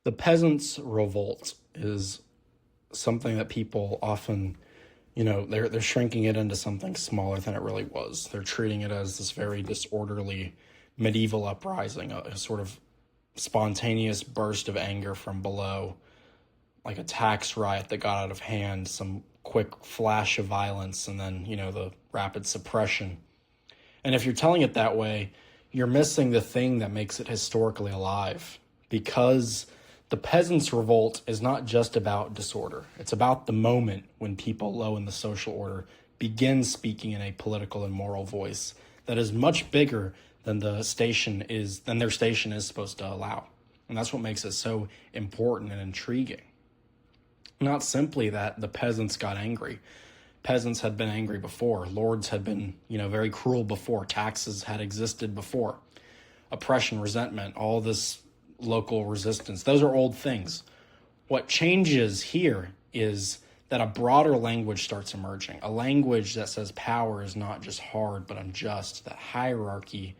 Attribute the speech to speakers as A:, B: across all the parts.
A: The peasants' revolt is something that people often, they're shrinking it into something smaller than it really was. They're treating it as this very disorderly medieval uprising, a sort of spontaneous burst of anger from below, like a tax riot that got out of hand, some quick flash of violence, and then, the rapid suppression. And if you're telling it that way, you're missing the thing that makes it historically alive. Because the peasants' revolt is not just about disorder. It's about the moment when people low in the social order begin speaking in a political and moral voice that is much bigger than their station is supposed to allow. And that's what makes it so important and intriguing. Not simply that the peasants got angry. Peasants had been angry before. Lords had been, very cruel before. Taxes had existed before. Oppression, resentment, all this local resistance. Those are old things. What changes here is that a broader language starts emerging. A language that says power is not just hard, but unjust. That hierarchy,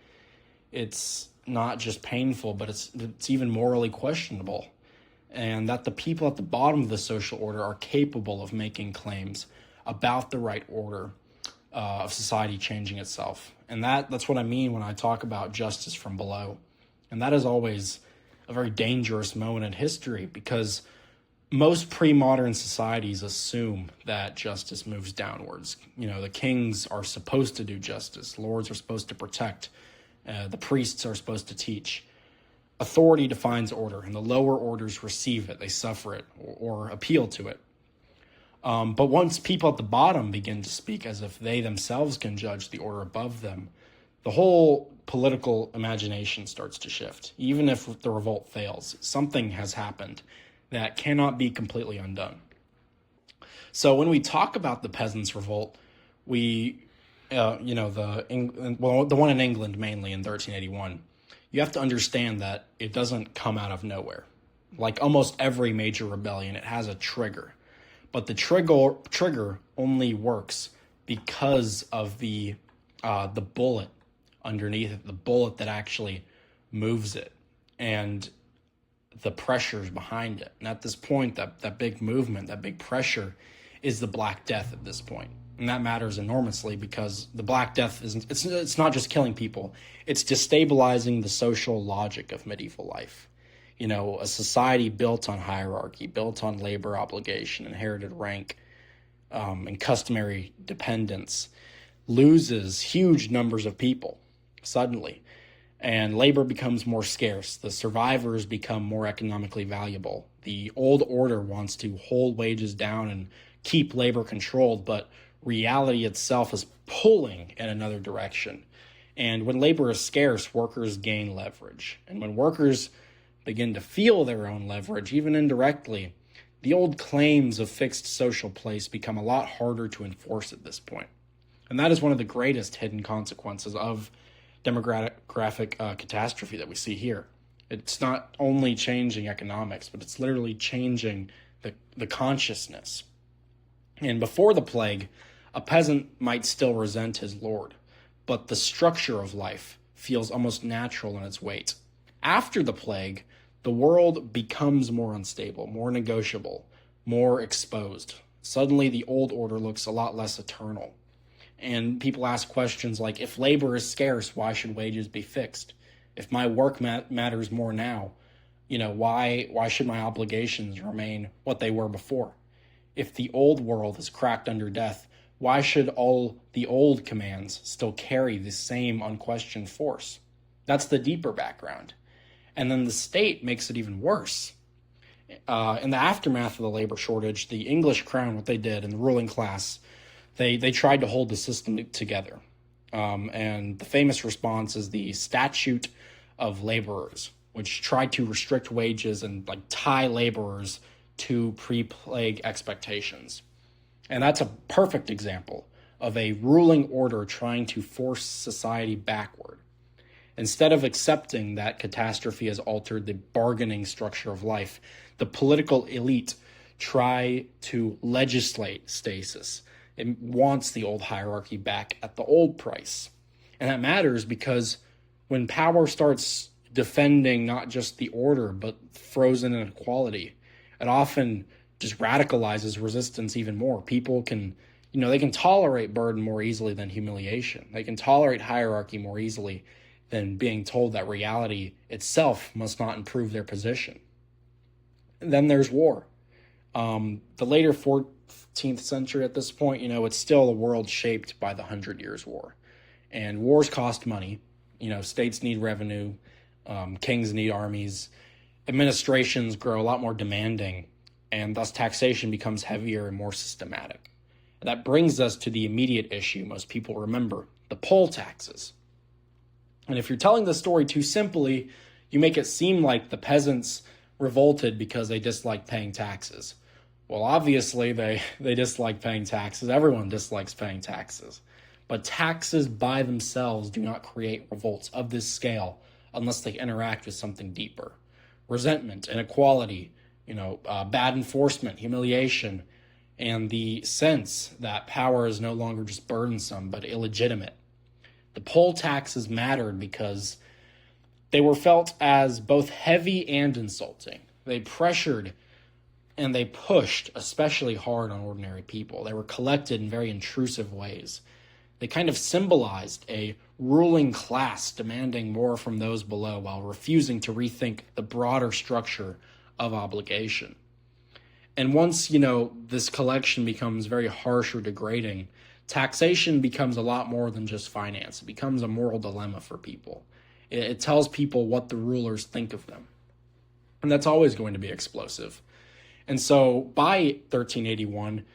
A: it's not just painful, but it's even morally questionable. And that the people at the bottom of the social order are capable of making claims about the right order of society changing itself. And that's what I mean when I talk about justice from below. And that is always a very dangerous moment in history, because most pre-modern societies assume that justice moves downwards. The kings are supposed to do justice. Lords are supposed to protect. The priests are supposed to teach. Authority defines order, and the lower orders receive it. They suffer it or appeal to it. But once people at the bottom begin to speak as if they themselves can judge the order above them, the whole political imagination starts to shift. Even if the revolt fails, something has happened that cannot be completely undone. So when we talk about the peasants' revolt, the one in England mainly in 1381, you have to understand that it doesn't come out of nowhere. Like almost every major rebellion, it has a trigger. But the trigger only works because of the bullet underneath it, the bullet that actually moves it, and the pressures behind it. And at this point, that big movement, that big pressure is the Black Death at this point. And that matters enormously because the Black Death it's not just killing people, it's destabilizing the social logic of medieval life. A society built on hierarchy, built on labor obligation, inherited rank, and customary dependence, loses huge numbers of people suddenly, and labor becomes more scarce. The survivors become more economically valuable. The old order wants to hold wages down and keep labor controlled, but reality itself is pulling in another direction. And when labor is scarce, workers gain leverage. And when workers begin to feel their own leverage, even indirectly, the old claims of fixed social place become a lot harder to enforce at this point. And that is one of the greatest hidden consequences of demographic catastrophe that we see here. It's not only changing economics, but it's literally changing the consciousness. And before the plague, a peasant might still resent his lord, but the structure of life feels almost natural in its weight. After the plague, the world becomes more unstable, more negotiable, more exposed. Suddenly, the old order looks a lot less eternal. And people ask questions like, if labor is scarce, why should wages be fixed? If my work matters more now, why should my obligations remain what they were before? If the old world is cracked under death, why should all the old commands still carry the same unquestioned force? That's the deeper background. And then the state makes it even worse. In the aftermath of the labor shortage, the English crown, what they did, and the ruling class, they tried to hold the system together. And the famous response is the Statute of Laborers, which tried to restrict wages and tie laborers to pre-plague expectations. And that's a perfect example of a ruling order trying to force society backward. Instead of accepting that catastrophe has altered the bargaining structure of life, the political elite try to legislate stasis. It wants the old hierarchy back at the old price. And that matters because when power starts defending not just the order, but frozen inequality. It often just radicalizes resistance even more. People can, they can tolerate burden more easily than humiliation. They can tolerate hierarchy more easily than being told that reality itself must not improve their position. And then there's war. The later 14th century at this point, it's still a world shaped by the 100 Years' War. And wars cost money. States need revenue. Kings need armies. Administrations grow a lot more demanding, and thus taxation becomes heavier and more systematic. And that brings us to the immediate issue most people remember, the poll taxes. And if you're telling the story too simply, you make it seem like the peasants revolted because they disliked paying taxes. Well, obviously, they dislike paying taxes. Everyone dislikes paying taxes. But taxes by themselves do not create revolts of this scale unless they interact with something deeper. Resentment, inequality, bad enforcement, humiliation, and the sense that power is no longer just burdensome but illegitimate. The poll taxes mattered because they were felt as both heavy and insulting. They pressured and they pushed especially hard on ordinary people. They were collected in very intrusive ways. They kind of symbolized a ruling class demanding more from those below while refusing to rethink the broader structure of obligation. And once, this collection becomes very harsh or degrading, taxation becomes a lot more than just finance. It becomes a moral dilemma for people. It tells people what the rulers think of them. And that's always going to be explosive. And so by 1381,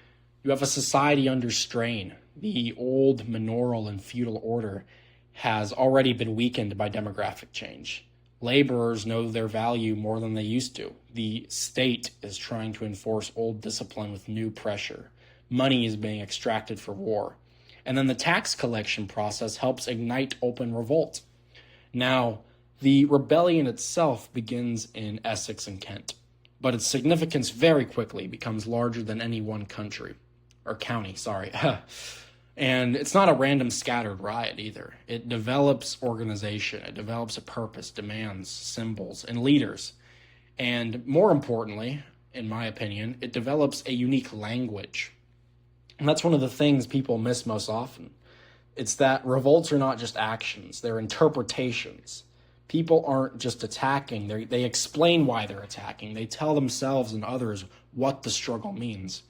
A: you have a society under strain. The old manorial and feudal order has already been weakened by demographic change. Laborers know their value more than they used to. The state is trying to enforce old discipline with new pressure. Money is being extracted for war. And then the tax collection process helps ignite open revolt. Now, the rebellion itself begins in Essex and Kent, but its significance very quickly becomes larger than any one county. And it's not a random scattered riot either. It develops organization. It develops a purpose, demands, symbols, and leaders. And more importantly, in my opinion, it develops a unique language. And that's one of the things people miss most often. It's that revolts are not just actions, they're interpretations. People aren't just attacking, they explain why they're attacking. They tell themselves and others what the struggle means.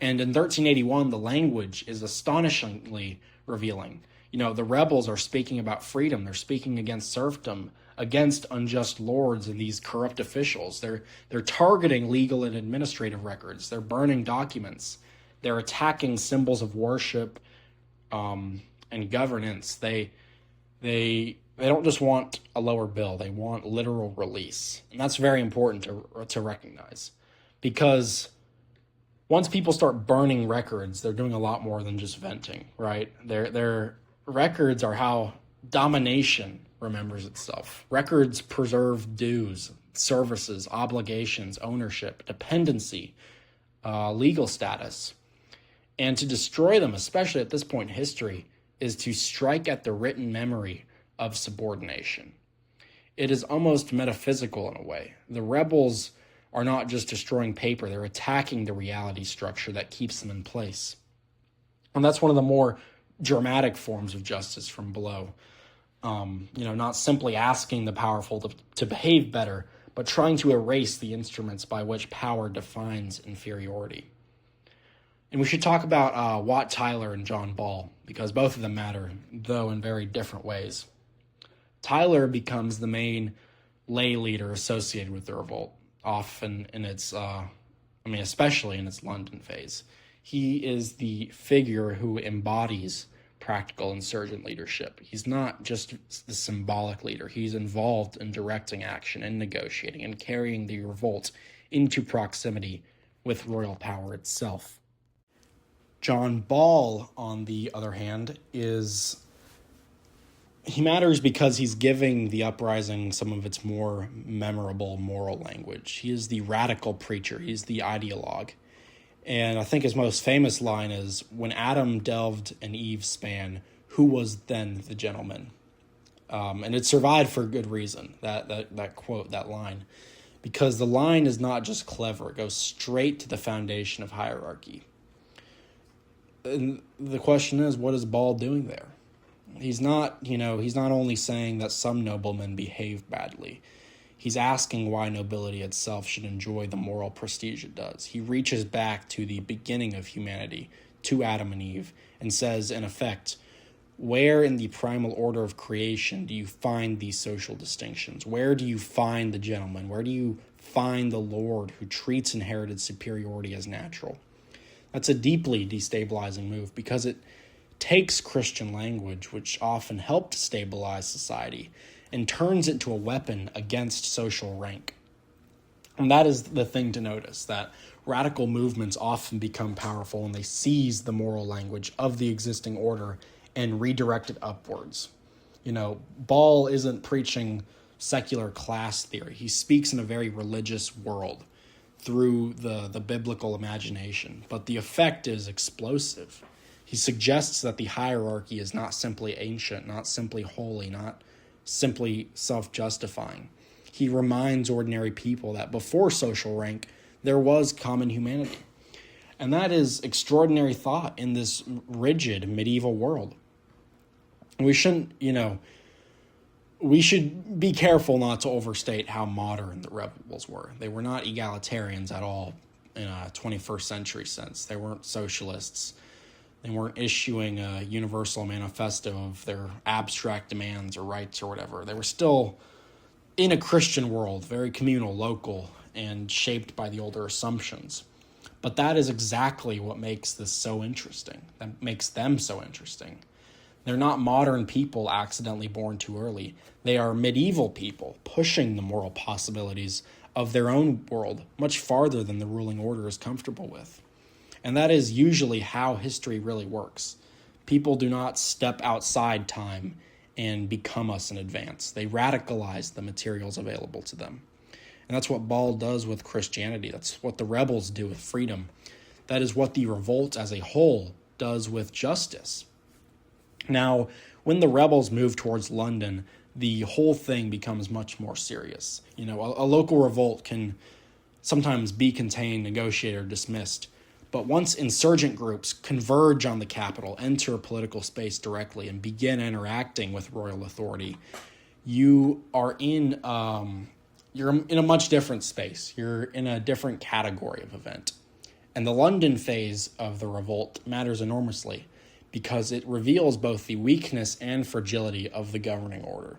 A: And in 1381, the language is astonishingly revealing. The rebels are speaking about freedom. They're speaking against serfdom, against unjust lords and these corrupt officials. They're targeting legal and administrative records. They're burning documents. They're attacking symbols of worship and governance. They don't just want a lower bill. They want literal release. And that's very important to recognize, because once people start burning records, they're doing a lot more than just venting, right? Their records are how domination remembers itself. Records preserve dues, services, obligations, ownership, dependency, legal status. And to destroy them, especially at this point in history, is to strike at the written memory of subordination. It is almost metaphysical in a way. The rebels are not just destroying paper, they're attacking the reality structure that keeps them in place. And that's one of the more dramatic forms of justice from below. Not simply asking the powerful to behave better, but trying to erase the instruments by which power defines inferiority. And we should talk about Wat Tyler and John Ball, because both of them matter, though in very different ways. Tyler becomes the main lay leader associated with the revolt, often in its, especially in its London phase. He is the figure who embodies practical insurgent leadership. He's not just the symbolic leader. He's involved in directing action and negotiating and carrying the revolt into proximity with royal power itself. John Ball, on the other hand, he matters because he's giving the uprising some of its more memorable moral language. He is the radical preacher. He's the ideologue. And I think his most famous line is, "When Adam delved and Eve span, who was then the gentleman?" And it survived for good reason, that quote, that line. Because the line is not just clever. It goes straight to the foundation of hierarchy. And the question is, what is Ball doing there? He's not only saying that some noblemen behave badly. He's asking why nobility itself should enjoy the moral prestige it does. He reaches back to the beginning of humanity, to Adam and Eve, and says, in effect, where in the primal order of creation do you find these social distinctions? Where do you find the gentleman? Where do you find the lord who treats inherited superiority as natural? That's a deeply destabilizing move because it takes Christian language, which often helped stabilize society, and turns it into a weapon against social rank. And that is the thing to notice, that radical movements often become powerful and they seize the moral language of the existing order and redirect it upwards. Ball isn't preaching secular class theory. He speaks in a very religious world through the biblical imagination, but the effect is explosive. He suggests that the hierarchy is not simply ancient, not simply holy, not simply self-justifying. He reminds ordinary people that before social rank, there was common humanity. And that is extraordinary thought in this rigid medieval world. We shouldn't, we should be careful not to overstate how modern the rebels were. They were not egalitarians at all in a 21st century sense. They weren't socialists. They weren't issuing a universal manifesto of their abstract demands or rights or whatever. They were still in a Christian world, very communal, local, and shaped by the older assumptions. But that is exactly what makes this so interesting. That makes them so interesting. They're not modern people accidentally born too early. They are medieval people pushing the moral possibilities of their own world much farther than the ruling order is comfortable with. And that is usually how history really works. People do not step outside time and become us in advance. They radicalize the materials available to them. And that's what Ball does with Christianity. That's what the rebels do with freedom. That is what the revolt as a whole does with justice. Now, when the rebels move towards London, the whole thing becomes much more serious. A local revolt can sometimes be contained, negotiated, or dismissed. But once insurgent groups converge on the capital, enter political space directly, and begin interacting with royal authority, you are you're in a much different space. You're in a different category of event. And the London phase of the revolt matters enormously because it reveals both the weakness and fragility of the governing order.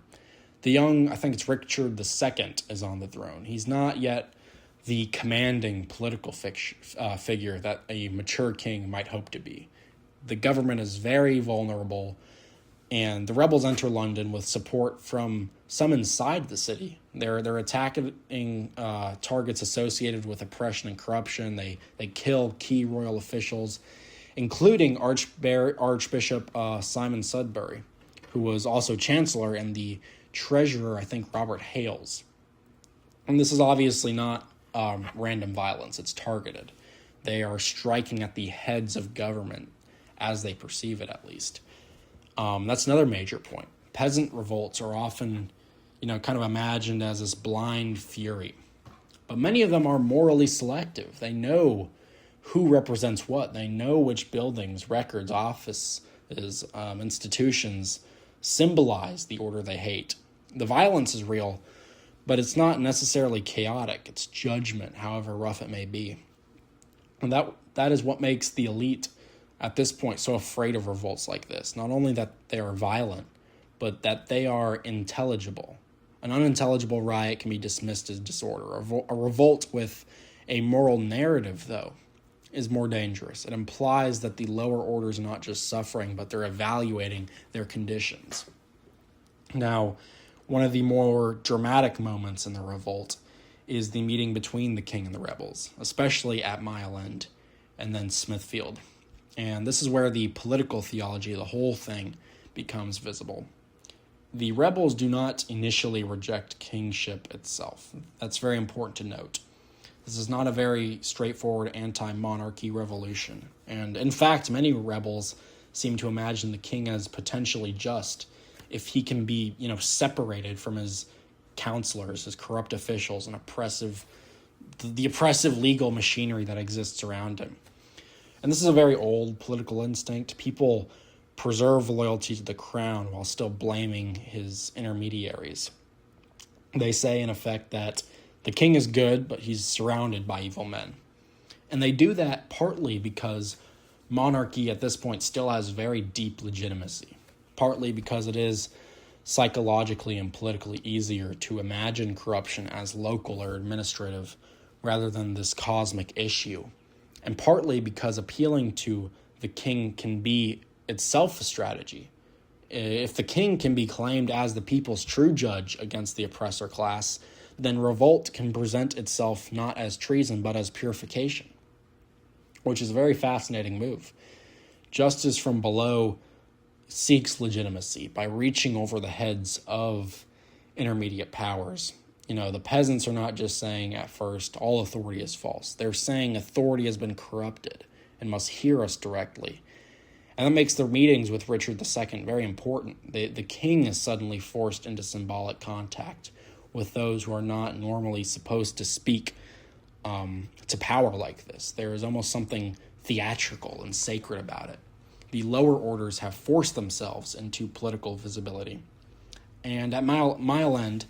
A: The young, I think it's Richard II, is on the throne. He's not yet the commanding political figure that a mature king might hope to be. The government is very vulnerable, and the rebels enter London with support from some inside the city. They're attacking targets associated with oppression and corruption. They kill key royal officials, including Archbishop Simon Sudbury, who was also chancellor, and the treasurer, I think, Robert Hales. And this is obviously not random violence. It's targeted. They are striking at the heads of government as they perceive it, at least. That's another major point. Peasant revolts are often, kind of imagined as this blind fury. But many of them are morally selective. They know who represents what. They know which buildings, records, offices, institutions symbolize the order they hate. The violence is real, but it's not necessarily chaotic. It's judgment, however rough it may be. And that is what makes the elite at this point so afraid of revolts like this. Not only that they are violent, but that they are intelligible. An unintelligible riot can be dismissed as disorder. A revolt with a moral narrative, though, is more dangerous. It implies that the lower orders are not just suffering, but they're evaluating their conditions. Now, one of the more dramatic moments in the revolt is the meeting between the king and the rebels, especially at Mile End and then Smithfield. And this is where the political theology of the whole thing becomes visible. The rebels do not initially reject kingship itself. That's very important to note. This is not a very straightforward anti-monarchy revolution. And in fact, many rebels seem to imagine the king as potentially just if he can be, separated from his counselors, his corrupt officials, and the oppressive legal machinery that exists around him. And this is a very old political instinct. People preserve loyalty to the crown while still blaming his intermediaries. They say, in effect, that the king is good, but he's surrounded by evil men. And they do that partly because monarchy at this point still has very deep legitimacy, partly because it is psychologically and politically easier to imagine corruption as local or administrative rather than this cosmic issue, and partly because appealing to the king can be itself a strategy. If the king can be claimed as the people's true judge against the oppressor class, then revolt can present itself not as treason but as purification, which is a very fascinating move. Justice from below seeks legitimacy by reaching over the heads of intermediate powers. The peasants are not just saying at first, all authority is false. They're saying authority has been corrupted and must hear us directly. And that makes their meetings with Richard II very important. The king is suddenly forced into symbolic contact with those who are not normally supposed to speak to power like this. There is almost something theatrical and sacred about it. The lower orders have forced themselves into political visibility. And at Mile End,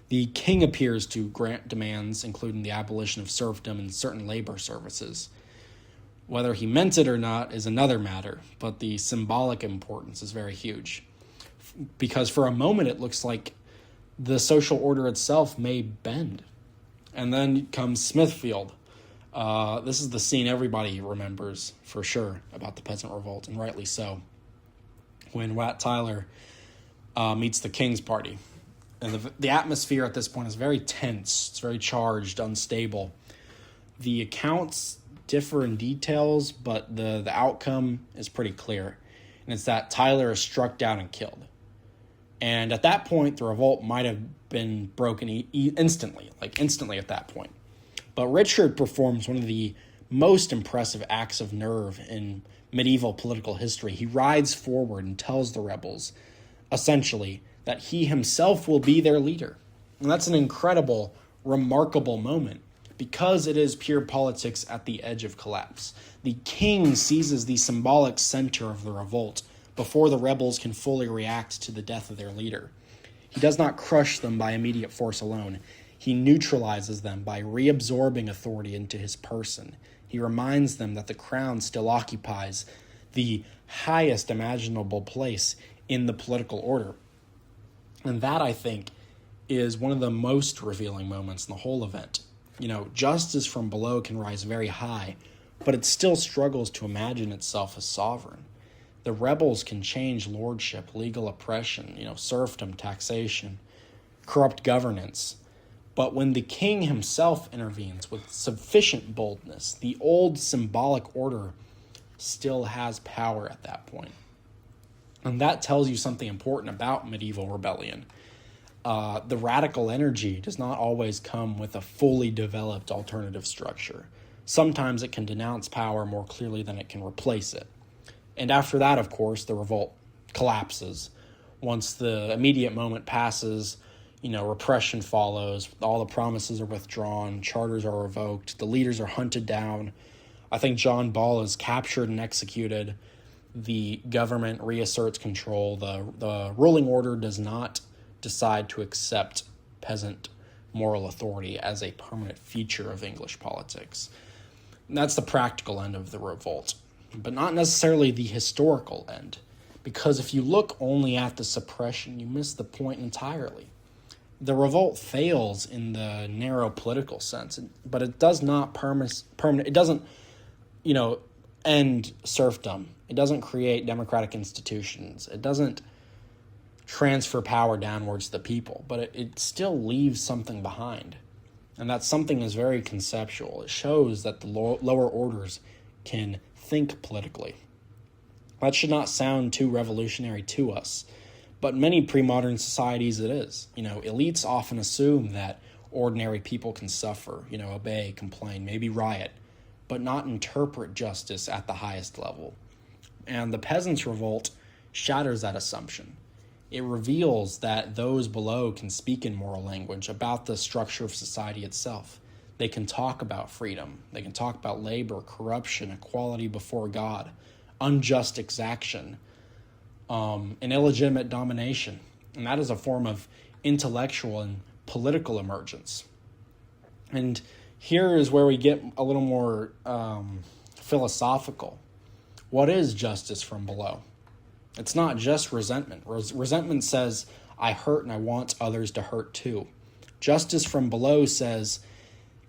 A: the king appears to grant demands, including the abolition of serfdom and certain labor services. Whether he meant it or not is another matter, but the symbolic importance is very huge. Because for a moment it looks like the social order itself may bend. And then comes Smithfield. This is the scene everybody remembers for sure about the Peasant Revolt, and rightly so. When Wat Tyler meets the King's Party. And the atmosphere at this point is very tense. It's very charged, unstable. The accounts differ in details, but the outcome is pretty clear. And it's that Tyler is struck down and killed. And at that point, the revolt might have been broken instantly at that point. But Richard performs one of the most impressive acts of nerve in medieval political history. He rides forward and tells the rebels, essentially, that he himself will be their leader. And that's an incredible, remarkable moment because it is pure politics at the edge of collapse. The king seizes the symbolic center of the revolt before the rebels can fully react to the death of their leader. He does not crush them by immediate force alone. He neutralizes them by reabsorbing authority into his person. He reminds them that the crown still occupies the highest imaginable place in the political order. And that, I think, is one of the most revealing moments in the whole event. Justice from below can rise very high, but it still struggles to imagine itself as sovereign. The rebels can change lordship, legal oppression, serfdom, taxation, corrupt governance. But when the king himself intervenes with sufficient boldness, the old symbolic order still has power at that point. And that tells you something important about medieval rebellion. The radical energy does not always come with a fully developed alternative structure. Sometimes it can denounce power more clearly than it can replace it. And after that, of course, the revolt collapses. Once the immediate moment passes, repression follows, all the promises are withdrawn, charters are revoked, the leaders are hunted down. I think John Ball is captured and executed. The government reasserts control. The ruling order does not decide to accept peasant moral authority as a permanent feature of English politics. And that's the practical end of the revolt, but not necessarily the historical end, because if you look only at the suppression, you miss the point entirely. The revolt fails in the narrow political sense, but it does not it doesn't, end serfdom. It doesn't create democratic institutions. It doesn't transfer power downwards to the people, but it still leaves something behind. And that something is very conceptual. It shows that the lower orders can think politically. That should not sound too revolutionary to us, but many pre-modern societies it is. Elites often assume that ordinary people can suffer, obey, complain, maybe riot, but not interpret justice at the highest level. And the Peasants' Revolt shatters that assumption. It reveals that those below can speak in moral language about the structure of society itself. They can talk about freedom. They can talk about labor, corruption, equality before God, unjust exaction, and illegitimate domination. And that is a form of intellectual and political emergence. And here is where we get a little more philosophical. What is justice from below? It's not just resentment. Resentment says, I hurt and I want others to hurt too. Justice from below says,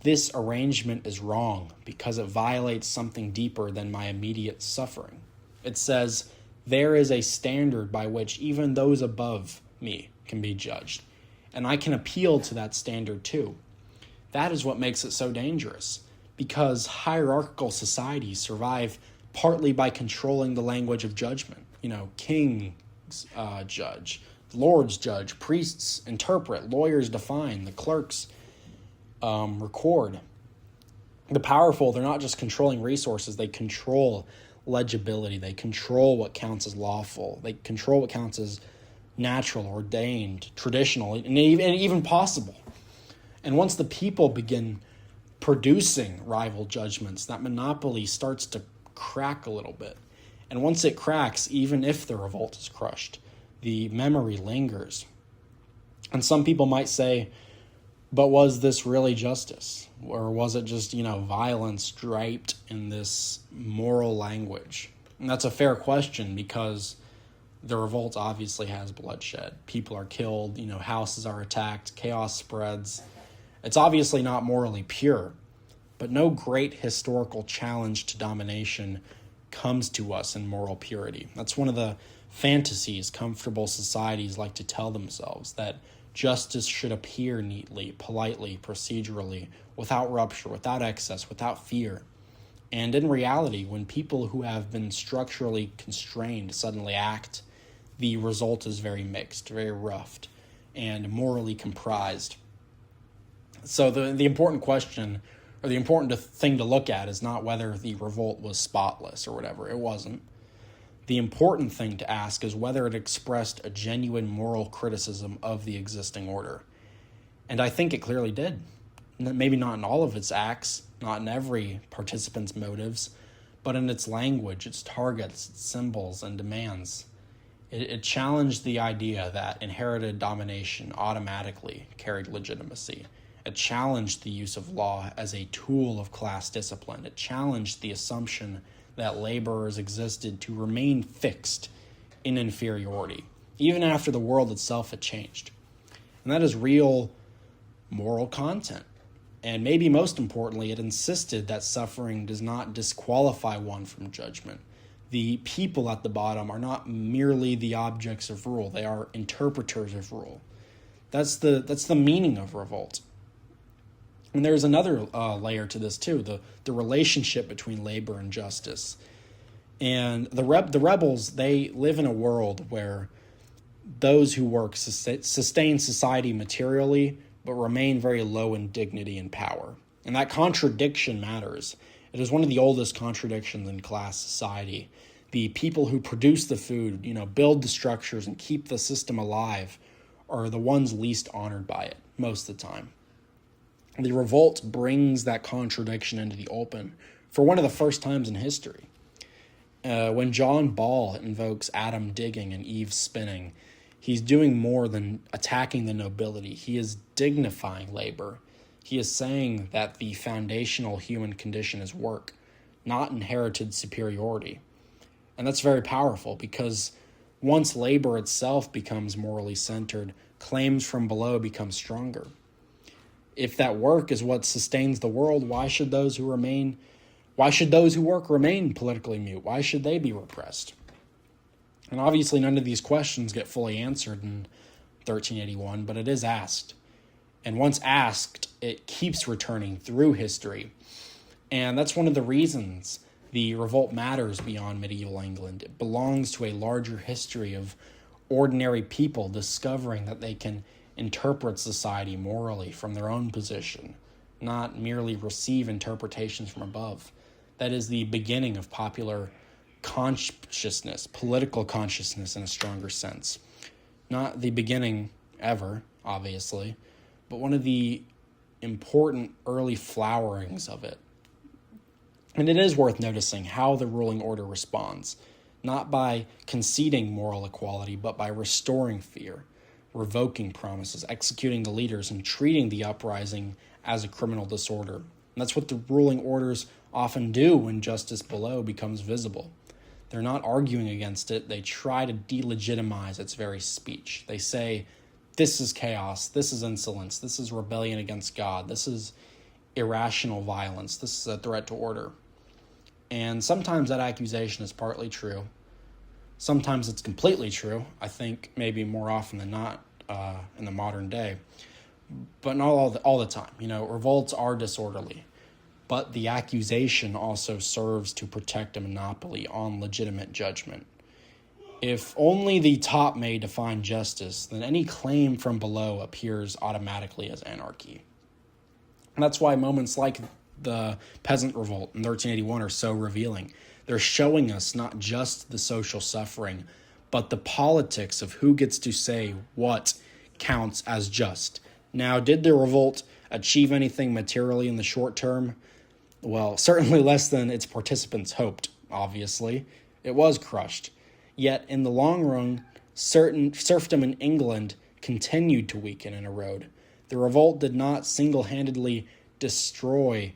A: this arrangement is wrong because it violates something deeper than my immediate suffering. It says, there is a standard by which even those above me can be judged, and I can appeal to that standard too. That is what makes it so dangerous, because hierarchical societies survive partly by controlling the language of judgment. Kings judge, lords judge, priests interpret, lawyers define, the clerks record. The powerful, they're not just controlling resources, they control legibility, they control what counts as lawful, they control what counts as natural, ordained, traditional, and even possible. And once the people begin producing rival judgments, that monopoly starts to crack a little bit. And once it cracks, even if the revolt is crushed, the memory lingers. And some people might say, but was this really justice? Or was it just, violence draped in this moral language? And that's a fair question, because the revolt obviously has bloodshed. People are killed, houses are attacked, chaos spreads. It's obviously not morally pure, but no great historical challenge to domination comes to us in moral purity. That's one of the fantasies comfortable societies like to tell themselves, that justice should appear neatly, politely, procedurally, without rupture, without excess, without fear. And in reality, when people who have been structurally constrained suddenly act, the result is very mixed, very roughed, and morally comprised. So the important question, or the important thing to look at, is not whether the revolt was spotless or whatever. It wasn't. The important thing to ask is whether it expressed a genuine moral criticism of the existing order. And I think it clearly did. Maybe not in all of its acts, not in every participant's motives, but in its language, its targets, its symbols, and demands. It challenged the idea that inherited domination automatically carried legitimacy. It challenged the use of law as a tool of class discipline. It challenged the assumption that laborers existed to remain fixed in inferiority, even after the world itself had changed. And that is real moral content. And maybe most importantly, it insisted that suffering does not disqualify one from judgment. The people at the bottom are not merely the objects of rule. They are interpreters of rule. That's the meaning of revolt. And there's another layer to this too, the relationship between labor and justice. And the rebels, they live in a world where those who work sustain society materially, but remain very low in dignity and power. And that contradiction matters. It is one of the oldest contradictions in class society. The people who produce the food, build the structures and keep the system alive are the ones least honored by it most of the time. The revolt brings that contradiction into the open for one of the first times in history. When John Ball invokes Adam digging and Eve spinning, he's doing more than attacking the nobility. He is dignifying labor. He is saying that the foundational human condition is work, not inherited superiority. And that's very powerful, because once labor itself becomes morally centered, claims from below become stronger. If that work is what sustains the world, why should those who work remain politically mute? Why should they be repressed? And obviously none of these questions get fully answered in 1381, but it is asked. And once asked, it keeps returning through history. And that's one of the reasons the revolt matters beyond medieval England. It belongs to a larger history of ordinary people discovering that they can interpret society morally from their own position, not merely receive interpretations from above. That is the beginning of popular consciousness, political consciousness in a stronger sense. Not the beginning ever, obviously, but one of the important early flowerings of it. And it is worth noticing how the ruling order responds, not by conceding moral equality, but by restoring fear, revoking promises, executing the leaders, and treating the uprising as a criminal disorder. And that's what the ruling orders often do when justice below becomes visible. They're not arguing against it. They try to delegitimize its very speech. They say, this is chaos, this is insolence, this is rebellion against God, this is irrational violence, this is a threat to order. And sometimes that accusation is partly true. Sometimes it's completely true. I think maybe more often than not in the modern day. But not all the time. Revolts are disorderly. But the accusation also serves to protect a monopoly on legitimate judgment. If only the top may define justice, then any claim from below appears automatically as anarchy. And that's why moments like the Peasant Revolt in 1381 are so revealing. They're showing us not just the social suffering, but the politics of who gets to say what counts as just. Now, did the revolt achieve anything materially in the short term? Well, certainly less than its participants hoped, obviously. It was crushed. Yet, in the long run, serfdom in England continued to weaken and erode. The revolt did not single-handedly destroy,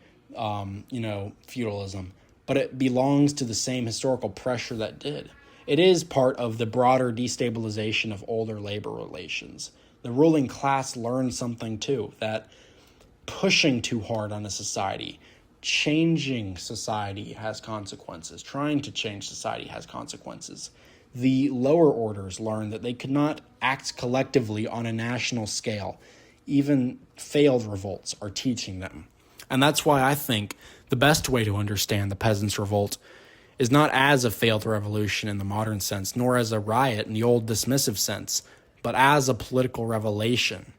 A: feudalism, but it belongs to the same historical pressure that did. It is part of the broader destabilization of older labor relations. The ruling class learned something too, that pushing too hard on a society, changing society has consequences. Trying to change society has consequences. The lower orders learned that they could not act collectively on a national scale. Even failed revolts are teaching them. And that's why I think the best way to understand the Peasants' Revolt is not as a failed revolution in the modern sense, nor as a riot in the old dismissive sense, but as a political revelation,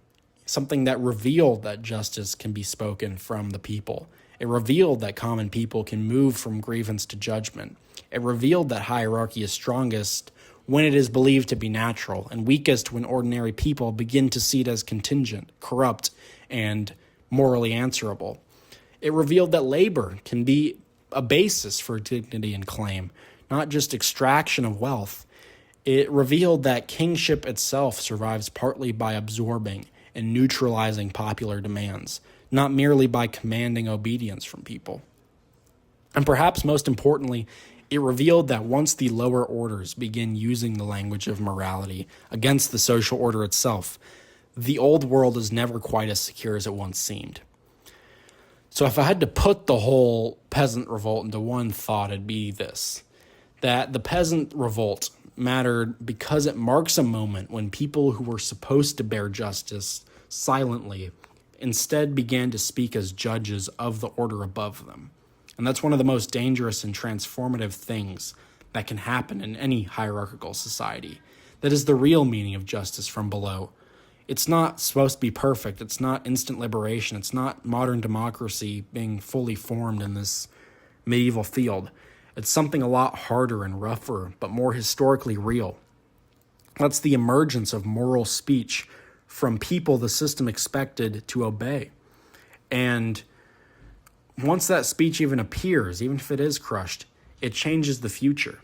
A: something that revealed that justice can be spoken from the people. It revealed that common people can move from grievance to judgment. It revealed that hierarchy is strongest when it is believed to be natural, and weakest when ordinary people begin to see it as contingent, corrupt, and morally answerable. It revealed that labor can be a basis for dignity and claim, not just extraction of wealth. It revealed that kingship itself survives partly by absorbing and neutralizing popular demands, not merely by commanding obedience from people. And perhaps most importantly, it revealed that once the lower orders begin using the language of morality against the social order itself, the old world is never quite as secure as it once seemed. So if I had to put the whole peasant revolt into one thought, it'd be this: that the peasant revolt mattered because it marks a moment when people who were supposed to bear justice silently instead began to speak as judges of the order above them. And that's one of the most dangerous and transformative things that can happen in any hierarchical society. That is the real meaning of justice from below. It's not supposed to be perfect. It's not instant liberation. It's not modern democracy being fully formed in this medieval field. It's something a lot harder and rougher, but more historically real. That's the emergence of moral speech from people the system expected to obey. And once that speech even appears, even if it is crushed, it changes the future.